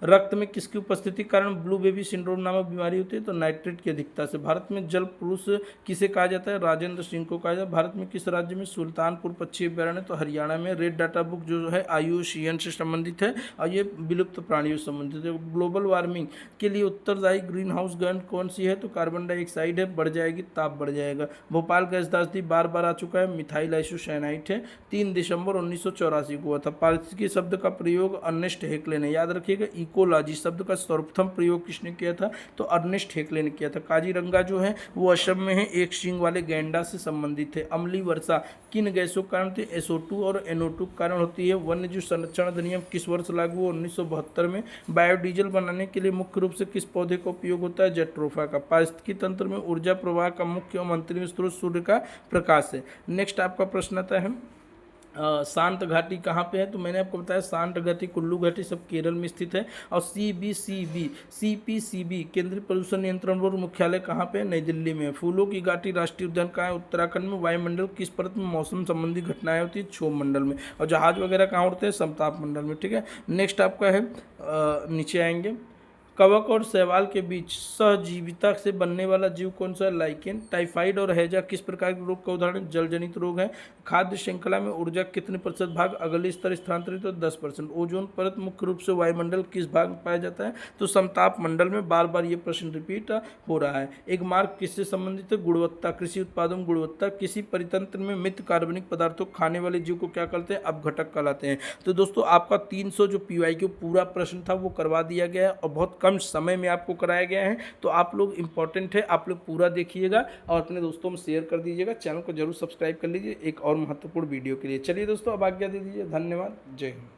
रक्त में किसकी उपस्थिति के कारण ब्लू बेबी सिंड्रोम नामक बीमारी होती है? तो नाइट्रेट की अधिकता से। भारत में जल पुरुष किसे कहा जाता है? राजेंद्र सिंह को कहा जाता है। भारत में किस राज्य में सुल्तानपुर पक्षी अभ्यारण्य? तो हरियाणा में। रेड डाटा बुक जो है IUCN से संबंधित है और ये विलुप्त प्राणियों से संबंधित है। ग्लोबल वार्मिंग के लिए उत्तरदायी ग्रीन हाउस गैस कौन सी है? तो कार्बन डाइऑक्साइड है। बढ़ जाएगी, ताप बढ़ जाएगा। भोपाल गैस दास्ती बार बार आ चुका है, मिथाइल आइसोसाइनाइड है। 3 दिसंबर 1984 को हुआ था। पारिस्थितिकी शब्द का प्रयोग अर्नेस्ट हेक्ले ने, याद रखिएगा। इकोलॉजी शब्द का सर्वप्रथम प्रयोग किसने किया था? तो अर्नेस्ट हेक्ले ने किया था। काजीरंगा जो है वो असम में है, एक सींग वाले गैंडा से संबंधित है। अम्लीय वर्षा किन गैसों के कारण? SO2 और NO2 के कारण होती है। वन्यजीव संरक्षण अधिनियम किस वर्ष लागू हुआ? 1972 में। बायोडीजल बनाने के लिए मुख्य रूप से किस पौधे का उपयोग होता है? जट्रोफा का। पारिस्थितिकी तंत्र में ऊर्जा प्रवाह का मुख्य मंत्रिम स्रोत सूर्य का प्रकाश है। नेक्स्ट आपका प्रश्न आता है, शांत घाटी कहाँ पे है? तो मैंने आपको बताया शांत घाटी, कुल्लू घाटी सब केरल में स्थित है। और CPCB केंद्रीय प्रदूषण नियंत्रण बोर्ड मुख्यालय कहाँ पे है? नई दिल्ली में। फूलों की घाटी राष्ट्रीय उद्यान कहाँ है? उत्तराखंड में। वायुमंडल किस परत में मौसम संबंधी घटनाएं होती है? क्षोभ मंडल में। और जहाज वगैरह कहाँ उड़ते हैं? समताप मंडल में। ठीक है। नेक्स्ट आपका है, नीचे आएंगे, कवक और शैवाल के बीच सहजीविता से बनने वाला जीव कौन सा? लाइकेन। टाइफाइड और हैजा किस प्रकार के रोग का उदाहरण? जल जनित रोग है। खाद्य श्रृंखला में ऊर्जा कितने प्रतिशत भाग अगले स्तर स्थानांतरित तो 10%। ओजोन परत मुख्य रूप से वायुमंडल किस भाग में पाया जाता है? तो समताप मंडल में। बार बार ये प्रश्न रिपीट हो रहा है। एक मार्ग किससे संबंधित है? गुणवत्ता। कृषि उत्पादन गुणवत्ता। किसी परितंत्र में मित्र कार्बनिक पदार्थों को खाने वाले जीव को क्या कहते हैं? अपघटक कहलाते हैं। तो दोस्तों आपका 300 जो PYQ पूरा प्रश्न था वो करवा दिया गया है और बहुत कम समय में आपको कराया गया है। तो आप लोग इंपॉर्टेंट है, आप लोग पूरा देखिएगा और अपने दोस्तों में शेयर कर दीजिएगा। चैनल को जरूर सब्सक्राइब कर लीजिए एक और महत्वपूर्ण वीडियो के लिए। चलिए दोस्तों अब आज्ञा दे दीजिए। धन्यवाद। जय हिंद।